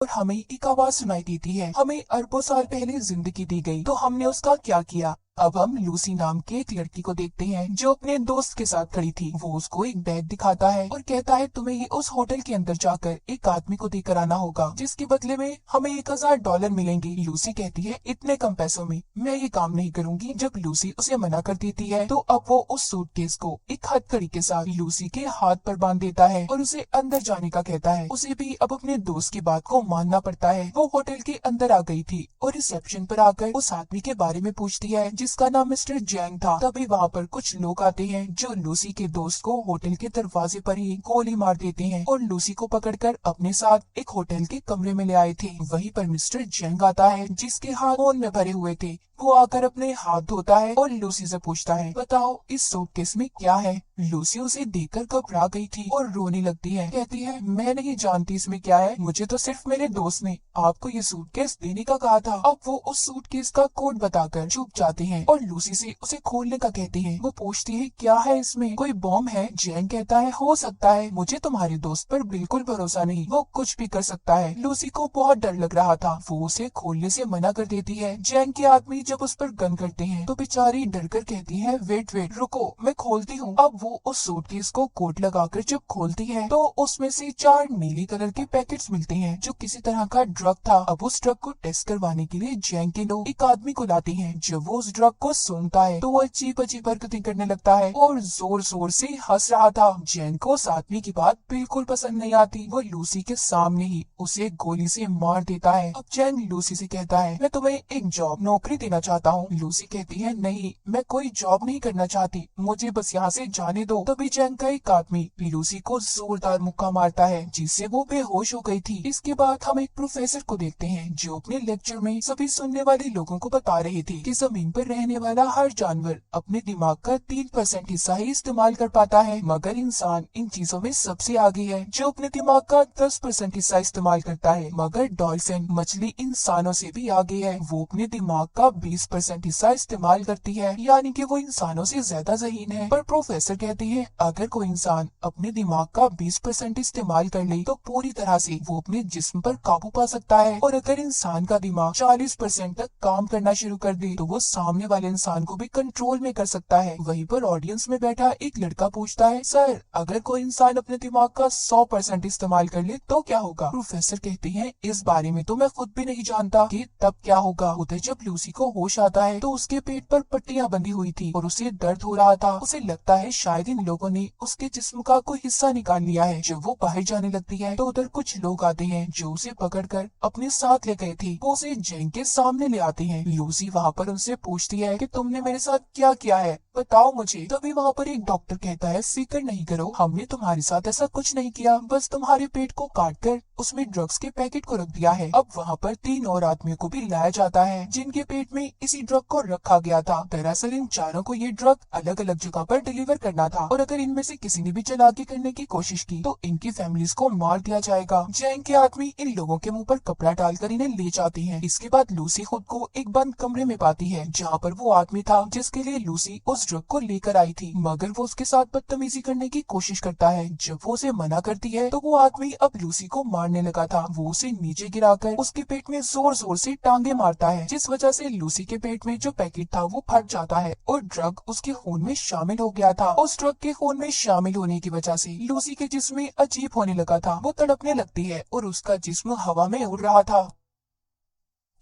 हमें एक आवाज सुनाई देती है। हमें अरबों साल पहले जिंदगी दी गई, तो हमने उसका क्या किया। अब हम लूसी नाम के एक लड़की को देखते हैं जो अपने दोस्त के साथ खड़ी थी। वो उसको एक बैग दिखाता है और कहता है तुम्हें ये उस होटल के अंदर जाकर एक आदमी को देकर आना होगा, जिसके बदले में हमें $1000 मिलेंगे। लूसी कहती है इतने कम पैसों में मैं ये काम नहीं करूंगी। जब लूसी उसे मना कर देती है तो अब वो उस सूटकेस को एक हथकड़ी के साथ लूसी के हाथ पर बांध देता है और उसे अंदर जाने का कहता है। उसे भी अब अपने दोस्त की बात को मानना पड़ता है। वो होटल के अंदर आ गई थी और रिसेप्शन पर आकर उस आदमी के बारे में पूछती है जिसका नाम मिस्टर जैंग था। तभी वहाँ पर कुछ लोग आते हैं जो लूसी के दोस्त को होटल के दरवाजे पर ही गोली मार देते हैं और लूसी को पकड़कर अपने साथ एक होटल के कमरे में ले आए थे। वहीं पर मिस्टर जैंग आता है जिसके हाथ खून में भरे हुए थे। वो आकर अपने हाथ धोता है और लूसी से पूछता है बताओ इस सूटकेस में क्या है। लूसी उसे देखकर घबरा गई थी और रोने लगती है। कहती है मैं नहीं जानती इसमें क्या है, मुझे तो सिर्फ मेरे दोस्त ने आपको ये सूटकेस देने का कहा था। अब वो उस सूटकेस का कोड बताकर चुप जाते हैं और लूसी से उसे खोलने का कहती है। वो पूछती है क्या है इसमें, कोई बॉम्ब है। जैंग कहता है हो सकता है, मुझे तुम्हारे दोस्त पर बिल्कुल भरोसा नहीं, वो कुछ भी कर सकता है। लूसी को बहुत डर लग रहा था, वो उसे खोलने से मना कर देती है। जैंग के आदमी जब उस पर गन करते हैं तो बेचारी डरकर कहती है वेट वेट रुको मैं खोलती हूँ। अब वो उस सूटकेस को कोट लगाकर जब खोलती है तो उसमें से 4 नीली कलर के पैकेट्स मिलते हैं जो किसी तरह का ड्रग था। अब उस ड्रग को टेस्ट करवाने के लिए जैंग के लोग एक आदमी को लाते हैं। जब वो उस ड्रग को सूंघता है तो वो अजीब अजीब हरकतें करने लगता है और जोर जोर से हंस रहा था। जैंग को उस आदमी की बात बिल्कुल पसंद नहीं आती। वो लूसी के सामने ही उसे गोली से मार देता है। अब जैंग लूसी से कहता है मैं तुम्हें एक जॉब नौकरी देना चाहता हूँ। लूसी कहती है नहीं मैं कोई जॉब नहीं करना चाहती, मुझे बस यहाँ से जाने दो। तभी जैंग का एक आदमी लूसी को जोरदार मुक्का मारता है जिससे वो बेहोश हो गई थी। इसके बाद हम एक प्रोफेसर को देखते हैं जो अपने लेक्चर में सभी सुनने वाले लोगों को बता रहे थे कि जमीन पर रहने वाला हर जानवर अपने दिमाग का 3% हिस्सा ही इस्तेमाल कर पाता है, मगर इंसान इन चीजों में सबसे आगे है जो अपने दिमाग का 10% हिस्सा इस्तेमाल करता है। मगर डॉल्फिन मछली इंसानों से भी आगे है, वो अपने दिमाग का 20% हिस्सा इस्तेमाल करती है, यानी कि वो इंसानों से ज्यादा ज़हीन है। पर प्रोफेसर कहते हैं अगर कोई इंसान अपने दिमाग का 20% इस्तेमाल कर ले तो पूरी तरह से वो अपने जिस्म पर काबू पा सकता है, और अगर इंसान का दिमाग 40% तक काम करना शुरू कर दे तो वो सामने वाले इंसान को भी कंट्रोल में कर सकता है। वहीं पर ऑडियंस में बैठा एक लड़का पूछता है सर अगर कोई इंसान अपने दिमाग का 100% इस्तेमाल कर ले तो क्या होगा। प्रोफेसर कहते हैं इस बारे में तो मैं खुद भी नहीं जानता कि तब क्या होगा। उधर जब लूसी को होश आता है तो उसके पेट पर पट्टियां बंधी हुई थी और उसे दर्द हो रहा था। उसे लगता है शायद इन लोगों ने उसके जिस्म का कोई हिस्सा निकाल लिया है। जब वो बाहर जाने लगती है तो उधर कुछ लोग आते हैं जो उसे पकड़कर अपने साथ ले गए थे। वो उसे जैंग के सामने ले आते हैं। लूसी वहाँ पर उनसे पूछती है कि तुमने मेरे साथ क्या किया है, बताओ मुझे। तभी वहाँ पर एक डॉक्टर कहता है फिक्र नहीं करो, हमने तुम्हारे साथ ऐसा कुछ नहीं किया, बस तुम्हारे पेट को काट कर उसमें ड्रग्स के पैकेट को रख दिया है। अब वहाँ पर 3 और आदमियों को भी लाया जाता है जिनके पेट में इसी ड्रग को रखा गया था। दरअसल इन चारों को ये ड्रग अलग अलग जगह पर डिलीवर करना था, और अगर इनमें से किसी ने भी चालाकी करने की कोशिश की तो इनकी फैमिलीज को मार दिया जाएगा। जैंग के आदमी इन लोगों के मुंह पर कपड़ा डालकर इन्हें ले जाते हैं। इसके बाद लूसी खुद को एक बंद कमरे में पाती है जहाँ पर वो आदमी था जिसके लिए लूसी उस ड्रग को लेकर आई थी, मगर वो उसके साथ बदतमीजी करने की कोशिश करता है। जब वो उसे मना करती है तो वो आदमी अब लूसी को मारने लगा था। वो उसे नीचे गिराकर उसके पेट में जोर जोर से टांगे मारता है, जिस वजह से लूसी के पेट में जो पैकेट था वो फट जाता है और ड्रग उसके खून में शामिल हो गया था। उस ड्रग के खून में शामिल होने की वजह से लूसी के जिस्म में अजीब होने लगा था। वो तड़पने लगती है और उसका जिस्म हवा में उड़ रहा था।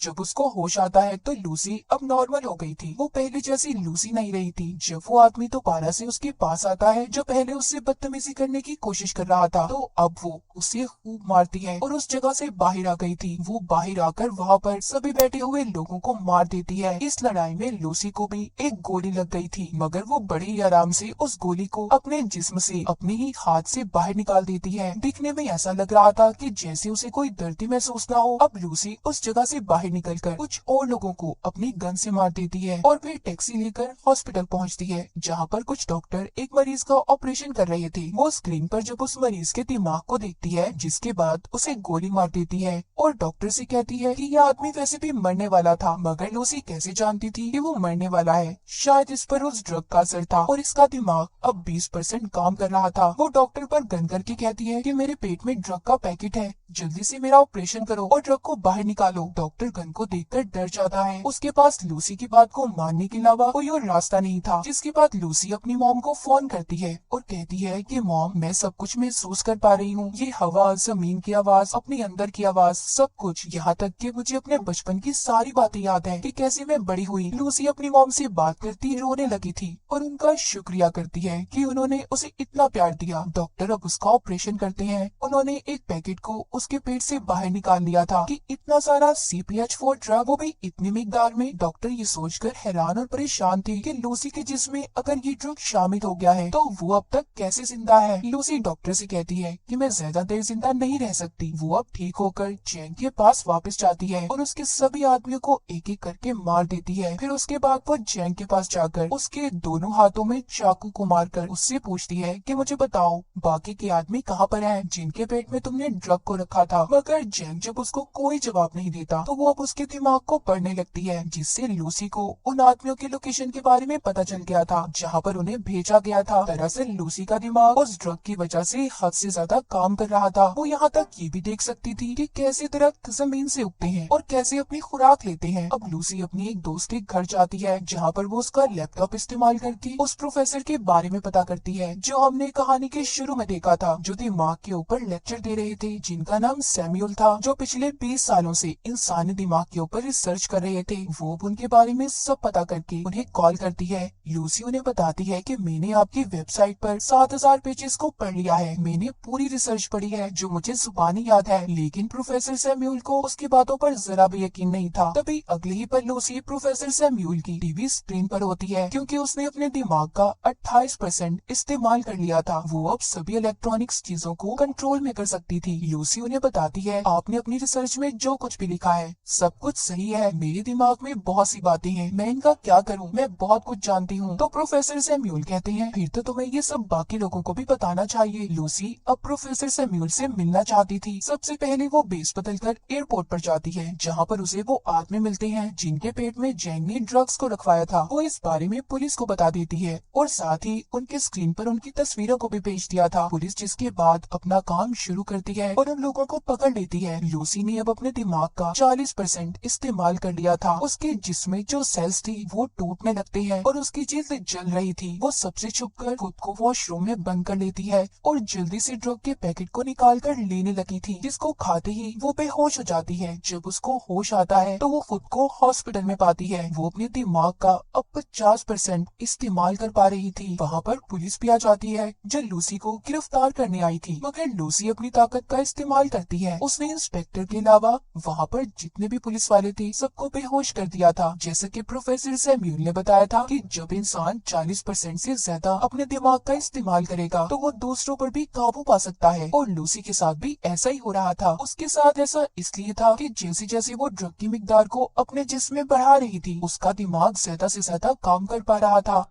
जब उसको होश आता है तो लूसी अब नॉर्मल हो गई थी। वो पहले जैसी लूसी नहीं रही थी। जब वो आदमी दोबारा से उसके पास आता है जो पहले उससे बदतमीजी करने की कोशिश कर रहा था, तो अब वो उसे खूब मारती है और उस जगह से बाहर आ गई थी। वो बाहर आकर वहाँ पर सभी बैठे हुए लोगों को मार देती है। इस लड़ाई में लूसी को भी एक गोली लग गई थी, मगर वो बड़े ही आराम से उस गोली को अपने जिस्म से अपने ही हाथ से बाहर निकाल देती है। दिखने में ऐसा लग रहा था कि जैसे उसे कोई दर्द महसूस ना हो। अब लूसी उस जगह से बाहर बाहर निकलकर कुछ और लोगों को अपनी गन से मार देती है और फिर टैक्सी लेकर हॉस्पिटल पहुंचती है, जहां पर कुछ डॉक्टर एक मरीज का ऑपरेशन कर रहे थे। वो स्क्रीन पर जब उस मरीज के दिमाग को देखती है, जिसके बाद उसे गोली मार देती है और डॉक्टर से कहती है कि यह आदमी वैसे भी मरने वाला था, मगर लूसी कैसे जानती थी कि वो मरने वाला है। शायद इस पर उस ड्रग का असर था और इसका दिमाग अब 20% काम कर रहा था। वो डॉक्टर पर गन करके कहती है कि मेरे पेट में ड्रग का पैकेट है, जल्दी से मेरा ऑपरेशन करो और ड्रग को बाहर निकालो। डॉक्टर गन को देखकर डर जाता है। उसके पास लूसी की बात को मानने के अलावा कोई और रास्ता नहीं था। जिसके बाद लूसी अपनी मॉम को फोन करती है और कहती है कि मॉम, मैं सब कुछ महसूस कर पा रही हूँ, ये हवा, जमीन की आवाज, अपने अंदर की आवाज, सब कुछ, यहाँ तक कि मुझे अपने बचपन की सारी बातें याद है कि कैसे मैं बड़ी हुई। लूसी अपनी मॉम से बात करती रोने लगी थी और उनका शुक्रिया करती है कि उन्होंने उसे इतना प्यार दिया। डॉक्टर अब उसका ऑपरेशन करते हैं। उन्होंने एक पैकेट को उसके पेट से बाहर निकाल लिया था कि इतना सारा CPH4 ड्रग, वो भी इतनी मिकदार में। डॉक्टर ये सोचकर हैरान और परेशान थे कि लूसी के जिस्म में अगर ये ड्रग शामिल हो गया है तो वो अब तक कैसे जिंदा है। लूसी डॉक्टर से कहती है कि मैं ज्यादा देर जिंदा नहीं रह सकती। वो अब ठीक होकर जैंग के पास वापस जाती है और उसके सभी आदमियों को एक एक करके मार देती है। फिर उसके बाद वो जैंग के पास जाकर उसके दोनों हाथों में चाकू को मारकर उससे पूछती है कि मुझे बताओ, बाकी के आदमी कहाँ पर हैं जिनके पेट में तुमने ड्रग को रखा था। मगर जैंग जब उसको कोई जवाब नहीं देता तो वो अब उसके दिमाग को पढ़ने लगती है, जिससे लूसी को उन आदमियों के लोकेशन के बारे में पता चल गया था जहाँ पर उन्हें भेजा गया था। दरअसल लूसी का दिमाग उस ड्रग की वजह से हद से ज्यादा काम कर रहा था। वो यहाँ तक ये भी देख सकती थी कि कैसे दरख्त जमीन से उगते हैं और कैसे अपनी खुराक लेते हैं। अब लूसी अपनी एक दोस्त के घर जाती है, जहाँ पर वो उसका लैपटॉप इस्तेमाल करके उस प्रोफेसर के बारे में पता करती है जो हमने कहानी के शुरू में देखा था, जो दिमाग के ऊपर लेक्चर दे रहे थे, जिनका नाम सैमुअल था, जो पिछले 20 सालों से इंसानी दिमाग के ऊपर रिसर्च कर रहे थे। वो उनके बारे में सब पता करके उन्हें कॉल करती है। लूसी उन्हें बताती है कि मैंने आपकी वेबसाइट पर 7000 पेजेस को पढ़ लिया है, मैंने पूरी रिसर्च पढ़ी है जो मुझे जुबानी याद है। लेकिन प्रोफेसर सैमुअल को उसकी बातों पर जरा भी यकीन नहीं था। तभी अगले ही पल लूसी प्रोफेसर सैमुअल की टीवी स्क्रीन पर होती है, क्योंकि उसने अपने दिमाग का 28% इस्तेमाल कर लिया था। वो अब सभी इलेक्ट्रॉनिक्स चीजों को कंट्रोल में कर सकती थी। लूसी उन्हें बताती है, आपने अपनी रिसर्च में जो कुछ भी लिखा है सब कुछ सही है, मेरे दिमाग में बहुत सी बातें हैं, मैं इनका क्या करूं, मैं बहुत कुछ जानती हूं। तो प्रोफेसर सैमुअल कहते हैं, फिर तो तुम्हें ये सब बाकी लोगों को भी बताना चाहिए। लूसी अब प्रोफेसर सैमुअल से मिलना चाहती थी। सबसे पहले वो बेस बदलकर एयरपोर्ट पर जाती है, जहाँ पर उसे वो आदमी मिलते हैं जिनके पेट में जैंग ने ड्रग्स को रखवाया था। वो इस बारे में पुलिस को बता देती है और साथ ही उनके स्क्रीन पर उनकी तस्वीरों को भी भेज दिया था। पुलिस जिसके बाद अपना काम शुरू करती है और उन लोगों को पकड़ लेती है। लूसी ने अब अपने दिमाग का 40% इस्तेमाल कर लिया था। उसके जिस्म में जो सेल्स थी वो टूटने लगते हैं और उसकी जिल्द जल रही थी। वो सबसे छुपकर खुद को वॉशरूम में बंद कर लेती है और जल्दी से ड्रग के पैकेट को निकाल कर लेने लगी थी, जिसको खाते ही वो बेहोश हो जाती है। जब उसको होश आता है तो वो खुद को हॉस्पिटल में पाती है। वो अपने दिमाग का अब 50% इस्तेमाल कर पा रही थी। वहाँ पर पुलिस भी आ जाती है जो लूसी को गिरफ्तार करने आई थी, मगर लूसी अपनी ताकत का इस्तेमाल करती है। उसने इंस्पेक्टर के अलावा वहाँ पर जितने भी पुलिस वाले थे सबको बेहोश कर दिया था। जैसे कि प्रोफेसर सैमुअल ने बताया था कि जब इंसान 40% से ज्यादा अपने दिमाग का इस्तेमाल करेगा तो वो दूसरों पर भी काबू पा सकता है, और लूसी के साथ भी ऐसा ही हो रहा था। उसके साथ ऐसा इसलिए था कि जैसे जैसे वो ड्रग की मिकदार को अपने जिस्म में बढ़ा रही थी, उसका दिमाग ज्यादा से ज्यादा काम कर पा रहा था।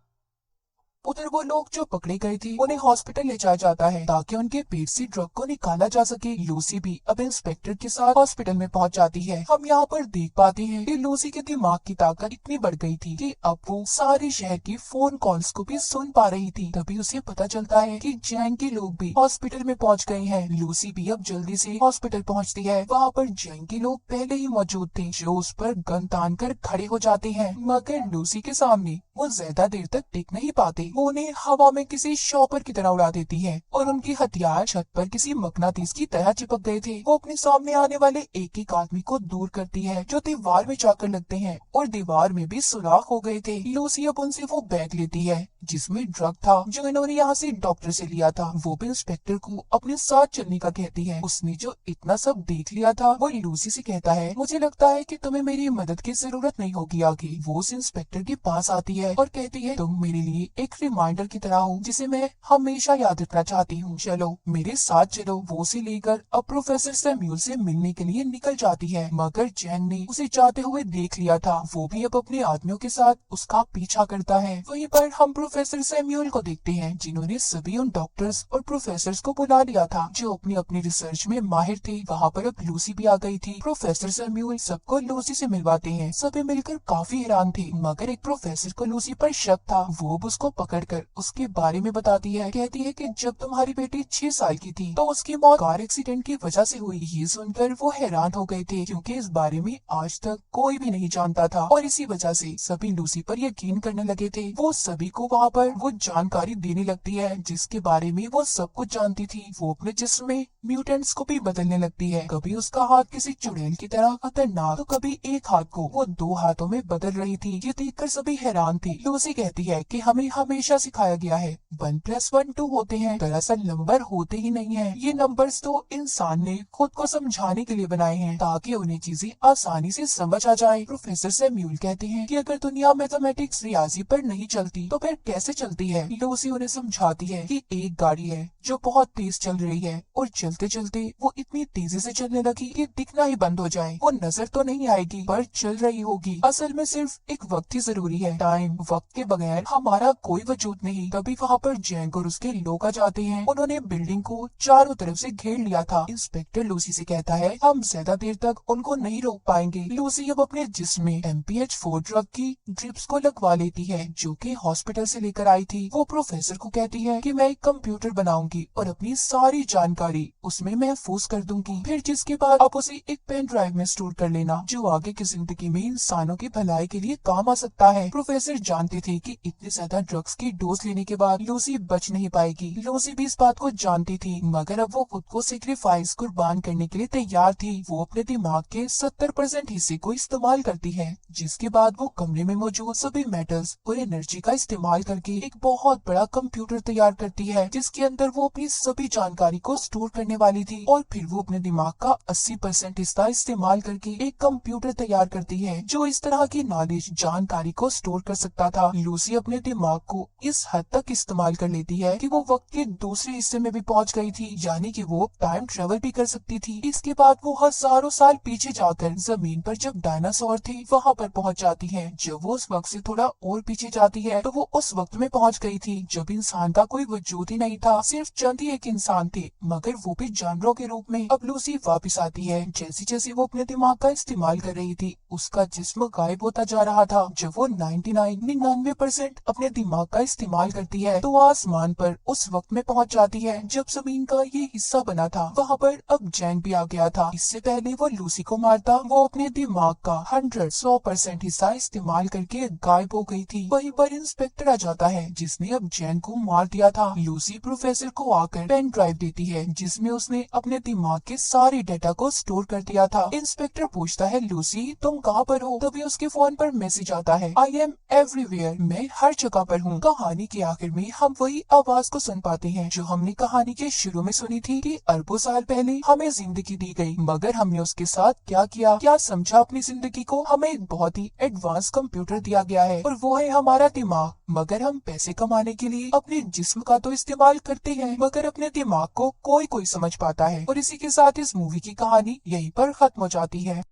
उधर वो लोग जो पकड़े गए थे उन्हें हॉस्पिटल ले जाया जाता है ताकि उनके पेट से ड्रग को निकाला जा सके। लूसी भी अब इंस्पेक्टर के साथ हॉस्पिटल में पहुंच जाती है। हम यहाँ पर देख पाते हैं कि लूसी के दिमाग की ताकत इतनी बढ़ गई थी कि अब वो सारे शहर की फोन कॉल्स को भी सुन पा रही थी। तभी उसे पता चलता है कि जैंग के लोग भी हॉस्पिटल में पहुँच गए हैं। लूसी भी अब जल्दी से हॉस्पिटल पहुँचती है। वहाँ पर जैंग के लोग पहले ही मौजूद थे, जो उस पर गन तान कर खड़े हो जाते हैं, मगर लूसी के सामने वो ज्यादा देर तक टिक नहीं पाते। वो उन्हें हवा में किसी शॉपर की तरह उड़ा देती है और उनके हथियार छत पर किसी मकनातीस की तरह चिपक गए थे। वो अपने सामने आने वाले एक एक आदमी को दूर करती है जो दीवार में जाकर लगते हैं, और दीवार में भी सुराख हो गए थे। लूसी अब उनसे वो बैग लेती है जिसमें ड्रग था जो इन्होंने यहाँ से डॉक्टर से लिया था। वो भी इंस्पेक्टर को अपने साथ चलने का कहती है। उसने जो इतना सब देख लिया था वो लूसी से कहता है, मुझे लगता है कि तुम्हें मेरी मदद की जरूरत नहीं होगी आगे। वो उस इंस्पेक्टर के पास आती है और कहती है, तुम मेरे लिए एक रिमाइंडर की तरह हो जिसे मैं हमेशा याद रखना चाहती हूँ। चलो मेरे साथ चलो। वो उसे लेकर अब प्रोफेसर सैम्यूल से मिलने के लिए निकल जाती है, मगर जैन ने उसे जाते हुए देख लिया था। वो भी अब अपने आदमियों के साथ उसका पीछा करता है। वहीं पर हम प्रोफेसर सैम्यूल को देखते हैं जिन्होंने सभी उन डॉक्टर्स और प्रोफेसर को बुला लिया था जो अपनी अपनी रिसर्च में माहिर थे। वहाँ पर अब लूसी भी आ गई थी। प्रोफेसर सैम्यूल सबको लूसी से मिलवाते हैं। सभी मिलकर काफी हैरान थे, मगर एक प्रोफेसर को लूसी पर शक था। वो उसको पकड़कर उसके बारे में बताती है। कहती है कि जब तुम्हारी बेटी 6 साल की थी तो उसकी मौत कार एक्सीडेंट की वजह से हुई। ये सुनकर वो हैरान हो गए थे क्योंकि इस बारे में आज तक कोई भी नहीं जानता था और इसी वजह से सभी लूसी पर यकीन करने लगे थे। वो सभी को वहाँ पर वो जानकारी देने लगती है जिसके बारे में वो सब कुछ जानती थी। वो अपने जिस्म में म्यूटेंट्स को भी बदलने लगती है। कभी उसका हाथ किसी चुड़ैल की तरह खतरनाक तो कभी एक हाथ को वो 2 हाथों में बदल रही थी। ये देखकर सभी हैरान थे। लूसी कहती है कि हमें हमेशा सिखाया गया है 1+1 2 होते हैं। दरअसल नंबर होते ही नहीं है। ये नंबर्स तो इंसान ने खुद को समझाने के लिए बनाए हैं ताकि उन्हें चीजें आसानी से समझ आ जाए। प्रोफेसर सैम्यूल कहते हैं कि अगर दुनिया मैथमेटिक्स रियाजी पर नहीं चलती तो फिर कैसे चलती है। लूसी उन्हें समझाती है कि एक गाड़ी है जो बहुत तेज चल रही है और चलते चलते वो इतनी तेजी से चलने लगी कि दिखना ही बंद हो जाए। वो नजर तो नहीं आएगी पर चल रही होगी। असल में सिर्फ एक वक्त ही जरूरी है। टाइम, वक्त के बगैर हमारा कोई वजूद नहीं। तभी वहाँ पर जैंक और उसके लोग आ जाते हैं। उन्होंने बिल्डिंग को चारों तरफ से घेर लिया था। इंस्पेक्टर लूसी से कहता है हम ज्यादा देर तक उनको नहीं रोक पाएंगे। लूसी अब अपने जिस्म में MPH4 ड्रग की ड्रिप्स को लगवा लेती है जो कि हॉस्पिटल से लेकर आई थी। वो प्रोफेसर को कहती है कि मैं एक कंप्यूटर बनाऊंगी और अपनी सारी जानकारी उसमें महफूज कर दूंगी। फिर जिसके बाद आप उसे एक पेन ड्राइव में स्टोर कर लेना जो आगे की जिंदगी में इंसानों की भलाई के लिए काम आ सकता है। प्रोफेसर जानते थे कि इतने ज्यादा ड्रग्स की डोज लेने के बाद लूसी बच नहीं पाएगी। लूसी भी इस बात को जानती थी, मगर अब वो खुद को सेक्रीफाइस कुर्बान करने के लिए तैयार थी। वो अपने दिमाग के 70% हिस्से को इस्तेमाल करती है, जिसके बाद वो कमरे में मौजूद सभी मेटल्स और एनर्जी का इस्तेमाल करके एक बहुत बड़ा कंप्यूटर तैयार करती है जिसके अंदर वो अपनी सभी जानकारी को स्टोर करने वाली थी। और फिर वो अपने दिमाग का 80% हिस्सा इस्तेमाल करके एक कंप्यूटर तैयार करती है जो इस तरह की नॉलेज, जानकारी को स्टोर कर सकता था। लूसी अपने दिमाग को इस हद तक इस्तेमाल कर लेती है कि वो वक्त के दूसरे हिस्से में भी पहुंच गई थी, यानी कि वो टाइम ट्रेवल भी कर सकती थी। इसके बाद वो हजारों साल पीछे जाकर जमीन पर जब डायनासोर थे वहाँ पर पहुंच जाती है। जब वो उस वक्त से थोड़ा और पीछे जाती है तो वो उस वक्त में पहुंच गई थी जब इंसान का कोई वजूद ही नहीं था, सिर्फ चंद ही एक इंसान थे, मगर वो भी जानवरों के रूप में। अब लूसी वापस आती है। जैसे जैसे वो अपने दिमाग का इस्तेमाल कर रही थी उसका जिस्म गायब होता जा रहा था। जब वो 99% अपने दिमाग का इस्तेमाल करती है तो आसमान पर उस वक्त में पहुंच जाती है जब जमीन का ये हिस्सा बना था। वहाँ पर अब जैंग भी आ गया था। इससे पहले वो लूसी को मारता वो अपने दिमाग का 100% हिस्सा इस्तेमाल करके गायब हो गई थी। वहीं पर इंस्पेक्टर आ जाता है जिसने अब जैंग को मार दिया था। लूसी प्रोफेसर को आकर पेन ड्राइव देती है जिसमें उसने अपने दिमाग के सारे डेटा को स्टोर कर दिया था। इंस्पेक्टर पूछता है लूसी तुम कहाँ पर हो? तभी उसके फोन पर मैसेज आता है आई एम एवरीवेयर, मैं हर जगह पर हूँ। कहानी के आखिर में हम वही आवाज को सुन पाते हैं जो हमने कहानी के शुरू में सुनी थी कि अरबों साल पहले हमें जिंदगी दी गई, मगर हमने उसके साथ क्या किया, क्या समझा अपनी जिंदगी को। हमें एक बहुत ही एडवांस कंप्यूटर दिया गया है और वो है हमारा दिमाग, मगर हम पैसे कमाने के लिए अपने जिस्म का तो इस्तेमाल करते हैं मगर अपने दिमाग को कोई कोई समझ पाता है। और इसी के साथ इस मूवी की कहानी यहीं पर खत्म हो जाती है।